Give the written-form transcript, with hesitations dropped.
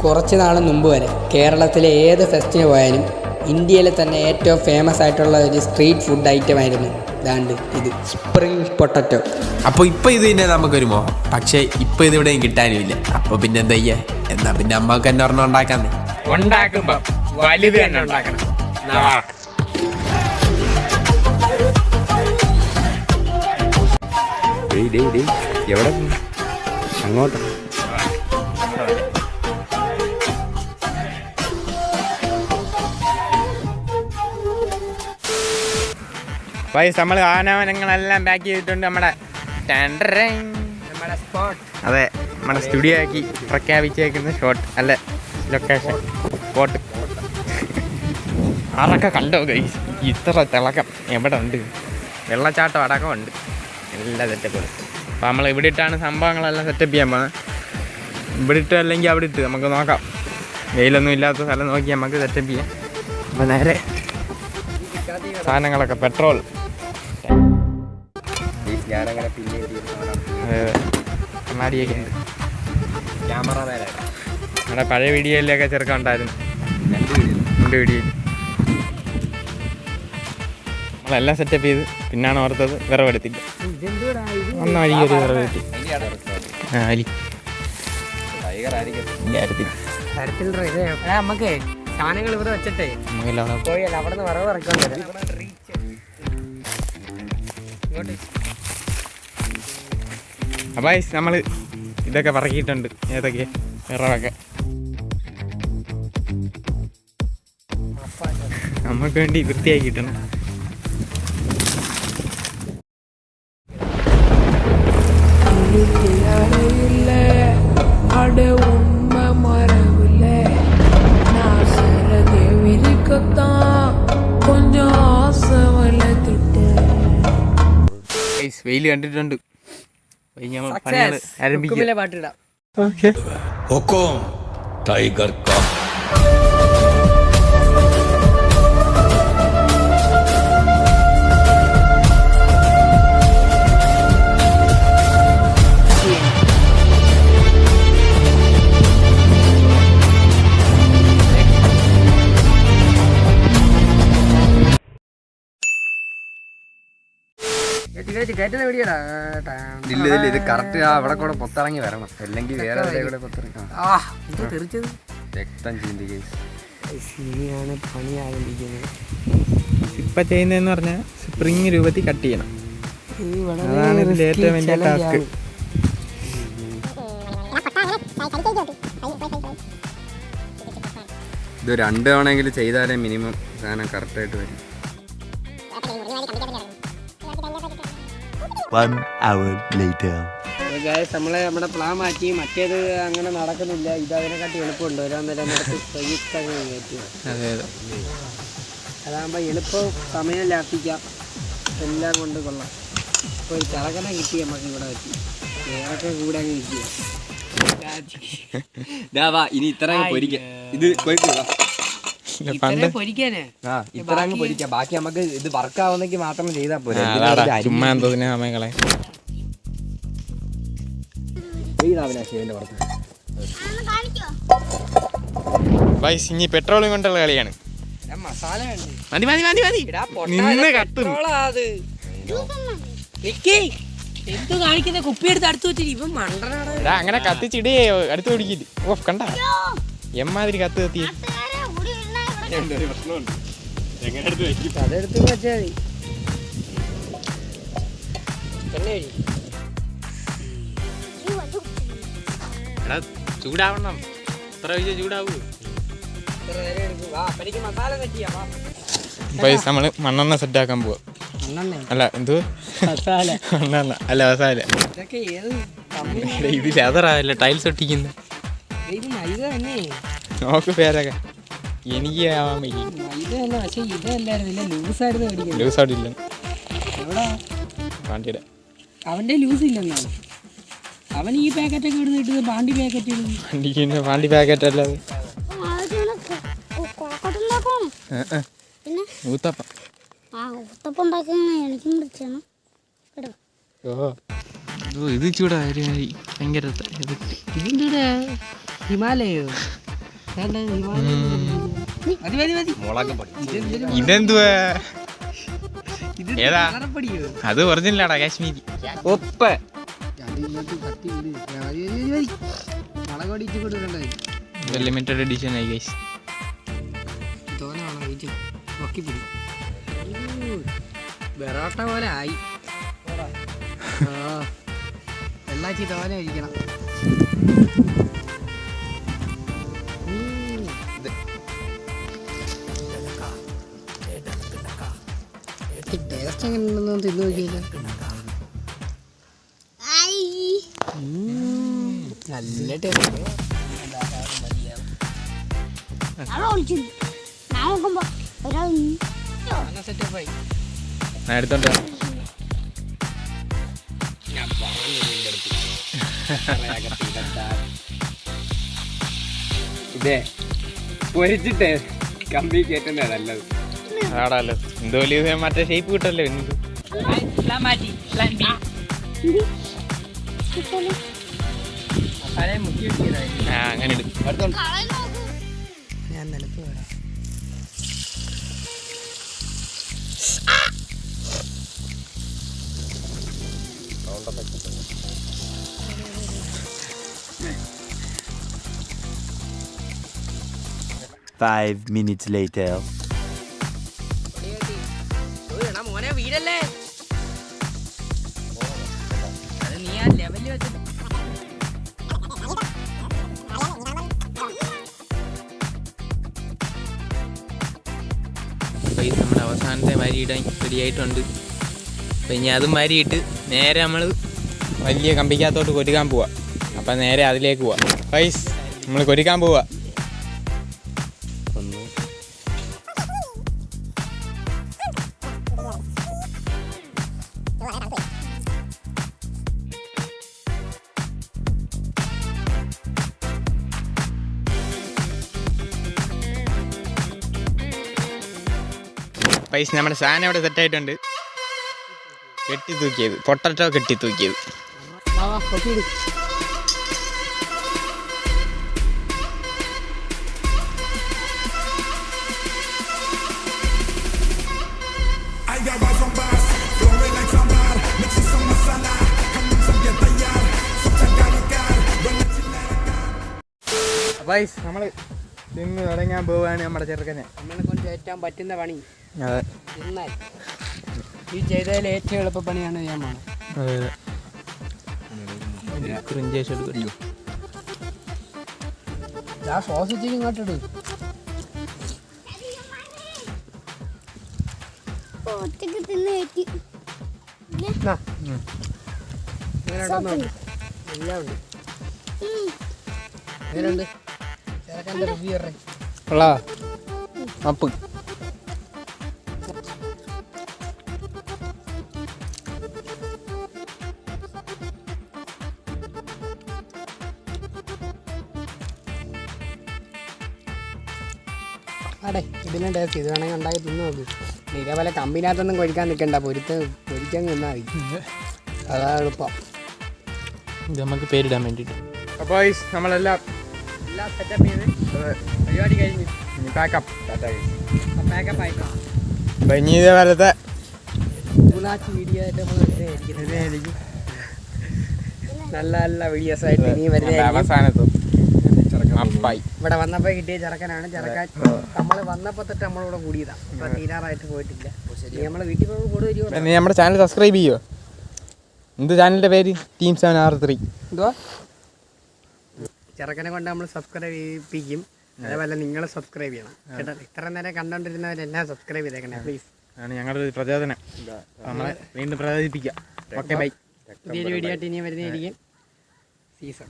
കുറച്ച് നാൾ മുമ്പ് വരെ കേരളത്തിലെ ഏത് ഫെസ്റ്റിന് പോയാലും ഇന്ത്യയിലെ തന്നെ ഏറ്റവും ഫേമസ് ആയിട്ടുള്ള ഒരു സ്ട്രീറ്റ് ഫുഡ് ഐറ്റം ആയിരുന്നു ഇതാണ്ട് ഇത് സ്പ്രിംഗ് പൊട്ടറ്റോ. അപ്പോൾ ഇപ്പോൾ ഇത് തന്നെ നമുക്കൊരു മോഹം. പക്ഷേ ഇപ്പോൾ ഇതിവിടെയും കിട്ടാനുമില്ല. അപ്പോൾ പിന്നെ എന്താ ചെയ്യാ? എന്നാ പിന്നെ അമ്മക്ക് തന്നെ ഒരെണ്ണം ഉണ്ടാക്കാന്നേ. ഉണ്ടാക്കുമ്പോ വലുത് തന്നെ ഉണ്ടാക്കണം. എവിടെ അങ്ങോട്ട് പൈസ നമ്മൾ ആനവനങ്ങളെല്ലാം പാക്ക് ചെയ്തിട്ടുണ്ട്. നമ്മുടെ സ്പോട്ട് അതെ നമ്മുടെ സ്റ്റുഡിയോ ആക്കി പ്രഖ്യാപിച്ചേക്കുന്ന ഷോട്ട് അല്ല ലൊക്കേഷൻ സ്പോട്ട്. അതൊക്കെ കണ്ടോ ഗൈസ്? ഇത്ര തിളക്കം എവിടെ ഉണ്ട്? വെള്ളച്ചാട്ടം അടക്കം ഉണ്ട്. എല്ലാ സെറ്റപ്പും. അപ്പോൾ നമ്മൾ ഇവിടെ ഇട്ടാണ് സംഭവങ്ങളെല്ലാം സെറ്റപ്പ് ചെയ്യാൻ പോകുന്നത്. ഇവിടെ ഇട്ട് അല്ലെങ്കിൽ അവിടെ ഇട്ട് നമുക്ക് നോക്കാം. വെയിലൊന്നും ഇല്ലാത്ത സ്ഥലം നോക്കി നമുക്ക് സെറ്റപ്പ് ചെയ്യാം. അപ്പോൾ നേരെ സാധനങ്ങളൊക്കെ പെട്രോൾ ഞാനങ്ങനെ പിന്നെ കണ്ണാടിയൊക്കെ ഉണ്ട്. ക്യാമറമാനാണ് നമ്മുടെ പഴയ വീഡിയോയിലൊക്കെ ചെറുക്കം ഉണ്ടായിരുന്നു. രണ്ട് വീഡിയോയിൽ നമ്മളെല്ലാം സെറ്റപ്പ് ചെയ്ത് പിന്നാണ് ഓർത്തത് വിറവെടുത്തില്ല. ഒന്നും അരിക്കൊരു വിറവെടുത്തി അരി നമുക്ക് സാധനങ്ങൾ ഇവിടെ വെച്ചിട്ടേ പോയല്ല അവിടെ നിന്ന് വിറവ് ഇറക്കാൻ. അപ്പോൾ നമ്മൾ ഇതൊക്കെ പറക്കിയിട്ടുണ്ട്. ഏതൊക്കെ വിറവൊക്കെ നമുക്ക് വേണ്ടി വൃത്തിയാക്കിയിട്ടുണ്ട്. വെയിൽ കണ്ടിട്ടുണ്ട്. ആരംഭിക്കാം. പാട്ടിടാം. हुकुम टाइगर का. ഇല്ല ഇത് കറക്റ്റ് അവിടെ കൂടെ പുറത്തിറങ്ങി വരണം, അല്ലെങ്കിൽ വേറെ കൂടെ പുറത്തിറങ്ങാം. രക്തം ചീന്തി ഇനിയാണ് പണി ആരംഭിക്കുന്നത്. ഇപ്പം ചെയ്യുന്നതെന്ന് പറഞ്ഞാൽ സ്പ്രിങ് രൂപത്തിൽ കട്ട് ചെയ്യണം. അതാണ് ഇതിൻ്റെ ഏറ്റവും വലിയ ടാസ്ക്. ഇത് 2 തവണയെങ്കിലും ചെയ്താലേ മിനിമം സാധനം കറക്റ്റായിട്ട് വരും. 1 hour later. നമ്മുടെ പ്ലാൻ മാറ്റി. മറ്റേത് അങ്ങനെ നടക്കുന്നില്ല. ഇത് അതിനെക്കാട്ടി എളുപ്പമുണ്ട്. ഓരോന്നേരം അതെ അതെ, അതാകുമ്പോൾ എളുപ്പം സമയം ലാഭിക്കാം. എല്ലാം കൊണ്ട് കൊള്ളാം. ഇപ്പോൾ ഒരു ചളകന കിട്ടി നമുക്ക് ഇവിടെ വെച്ച് വേറൊക്കെ കൂടെ അങ്ങ് കിട്ടിയ ഇനി ഇത്ര പൊരിക്കാം. ഇത് പൊരിക്കാനേ ഇത്ര അങ്ങ് പൊരിക്കാം. ബാക്കി നമുക്ക് ഇത് വർക്ക് ആവുന്നെങ്കിൽ മാത്രം ചെയ്താൽ പോരെ. ചുമ്മാ എന്തോ സമയങ്ങളെ ഇനി പെട്രോളും കൊണ്ടുള്ള കളിയാണ്. മതി മതി മതി മതി നിന്ന് കത്തും. എന്ത് കാണിക്കുന്ന കുപ്പിയെടുത്ത് അടുത്ത് വെച്ചിട്ട് ഇവൻ മണ്ടനാണ്. അങ്ങനെ കത്തിച്ചിടേ അടുത്ത് പിടിക്കില്ല. ഓ കണ്ട എമ്മാതിരി കത്ത് കത്തി. അതെടുത്ത് വെച്ചാൽ മതി. എടാ ചൂടാവണം. എത്ര വലിയ ചൂടാവൂ. നമ്മള് മണ്ണെണ്ണ സെറ്റാക്കാൻ പോവാ. അല്ല എന്തോ മണ്ണെണ്ണ അല്ല മസാല. ഇത് ലെതറല്ല, ടൈൽസ് ഒട്ടിക്കുന്ന. നോക്ക് പേരൊക്കെ എനിക്ക് ആവാൻ വയ്യ. ലൂസായിട്ടില്ല. പാണ്ടിയുടെ അവന്റെ ലൂസ് ഇല്ലെന്നാണ്. അവൻ ഈ പാക്കറ്റൊക്കെ ഇടുന്ന ഇട്ടത് പാണ്ടി പാക്കറ്റ്. പാണ്ടി പാക്കറ്റ് അല്ലാതെ ഊത്തപ്പം. ഓ ഇത് ചൂടാ ഭയങ്കര. ഹിമാലയോ മതി മതി മതി. മുളക് പൊടി. ഇതെന്തുവാ? ഇത് ഏതാ? കളറപ്പൊടിയോ? അത് ഒറിജിനലാടാ, കാശ്മീരി. ഉപ്പ്. അത് ഇങ്ങോട്ട് കത്തി വിട്. മതി, മതി, മതി. മുളക് പൊടി ഇച്ചിരി കൂടി ഇടണ്ടേ? ലിമിറ്റഡ് എഡിഷൻ ആയി ഗൈസ്. തോനെ വേണം വെയിറ്റ് പൊക്കിപ്പിടി. ബെറോട്ട പോലെ ആയി. വെള്ളാച്ചി തോനെ കഴിക്കണം. ടേസ്റ്റ് എങ്ങനെ ഉണ്ടെന്ന് തിന്നു നോക്കിയില്ല. നല്ല ടേസ്റ്റ്. സെറ്റപ്പായി. ഞാൻ എടുത്തോണ്ട് വരാം. ഇതേ പൊരിച്ചിട്ട് കമ്പി കയറ്റുന്നതാ നല്ലത്. ആടാലോ എന്തോ മറ്റേ ഷേപ്പ് കിട്ടല്ലേ പിന്നെ. ആ അങ്ങനെ എടുക്കും. ഞാൻ നിലത്ത് വേണം. Five minutes later. മോനെ വീടല്ലേ അത് നീ ആ ലെവലിൽ വെച്ചിട്ട്. ഗൈസ് നമ്മുടെ അവസാനത്തെ മരി ഇടാൻ റെഡി ആയിട്ടുണ്ട്. അപ്പം ഇനി അതും മരിയിട്ട് നേരെ നമ്മൾ വലിയ കമ്പിക്കകത്തോട്ട് കൊരുക്കാൻ പോവാം. അപ്പം നേരെ അതിലേക്ക് പോവാം. ഗൈസ് നമ്മൾ കൊരുക്കാൻ പോവാ. പൈസ നമ്മുടെ സാധനം ഇവിടെ സെറ്റായിട്ടുണ്ട്. കെട്ടി തൂക്കിയത് പൊട്ടറ്റോ കെട്ടി തൂക്കിയത്. പൈസ നമ്മൾ തിന്ന് തുടങ്ങാൻ പോവാണ് നമ്മുടെ ചെറുക്കനെ. നമ്മളെ കൊണ്ട് ഏറ്റവും പറ്റുന്ന പണി അതെ തിന്നാൽ. ഈ ചെയ്തതിൽ ഏറ്റവും എളുപ്പ പണിയാണ് ഞാൻ പോണത്. അതെ ക്രിഞ്ചേഷൻ എടുക്കും. ആ സോസ് ഇച്ചിരി ഇങ്ങോട്ടിട്. എല്ലാം ഉണ്ട്. എങ്ങനെയുണ്ട് ചേർക്കാൻ്റെ റിവ്യൂ പറ. ഉള്ളാ അപ്പ് അതെ ഇതിനെ ടേസ്റ്റ് ഇത് വേണമെങ്കിൽ ഉണ്ടാക്കി തിന്നു നോക്ക്. ഇതേപോലെ കമ്പിനകത്തൊന്നും കൊഴിക്കാൻ നിൽക്കണ്ട. പൊരിക്കാൻ നിന്നാൽ മതി. അതാ എളുപ്പം. ഇത് നമുക്ക് പേരിടാൻ വേണ്ടിയിട്ട്. അപ്പോൾ നമ്മളെല്ലാം എല്ലാം സെറ്റപ്പ് ചെയ്ത് പരിപാടി കഴിഞ്ഞ് പാക്കപ്പ്. പാക്കപ്പ് ആയിട്ടോ. അപ്പോൾ ഇനി ഇതേപോലത്തെ മൂന്നാഴ്ച വീഡിയോ ആയിട്ട് നമ്മൾ വരുന്നതായിരിക്കും. നല്ല നല്ല വീഡിയോസ് ആയിട്ട് ഇനി വരുന്നതായിരിക്കും. അവസാനത്തും അപ്പായി ഇവിടെ വന്നപ്പോൾ കിട്ടിയ ചെറുക്കനാണ്. ചെറുക്കാൻ നമ്മൾ വന്നപ്പോൾ തൊട്ട് നമ്മളിവിടെ കൂടിയതാണ്. അപ്പോൾ തീരാറായിട്ട് പോയിട്ടില്ല. നമ്മൾ വീട്ടിൽ പോകുമ്പോൾ കൂടുതൽ നീ നമ്മുടെ ചാനൽ സബ്സ്ക്രൈബ് ചെയ്യുമോ? എന്ത് ചാനലിൻ്റെ പേര്? Team 7R3. എന്തുവാ? ചെറുക്കനെ കൊണ്ട് നമ്മൾ സബ്സ്ക്രൈബ് ചെയ്യിപ്പിക്കും. അതേപോലെ നിങ്ങൾ സബ്സ്ക്രൈബ് ചെയ്യണം കേട്ടോ. ഇത്ര നേരം കണ്ടുകൊണ്ടിരുന്നവരെല്ലാം സബ്സ്ക്രൈബ് ചെയ്തേക്കണേ പ്ലീസ്. ആണ് ഞങ്ങളുടെ ഒരു പ്രചോദനം. നമ്മളെ വീണ്ടും പ്രചോദിപ്പിക്കാം. Okay bye. പുതിയൊരു വീഡിയോ ആയിട്ട് ഇനി വരുന്നതായിരിക്കും. സീസൺ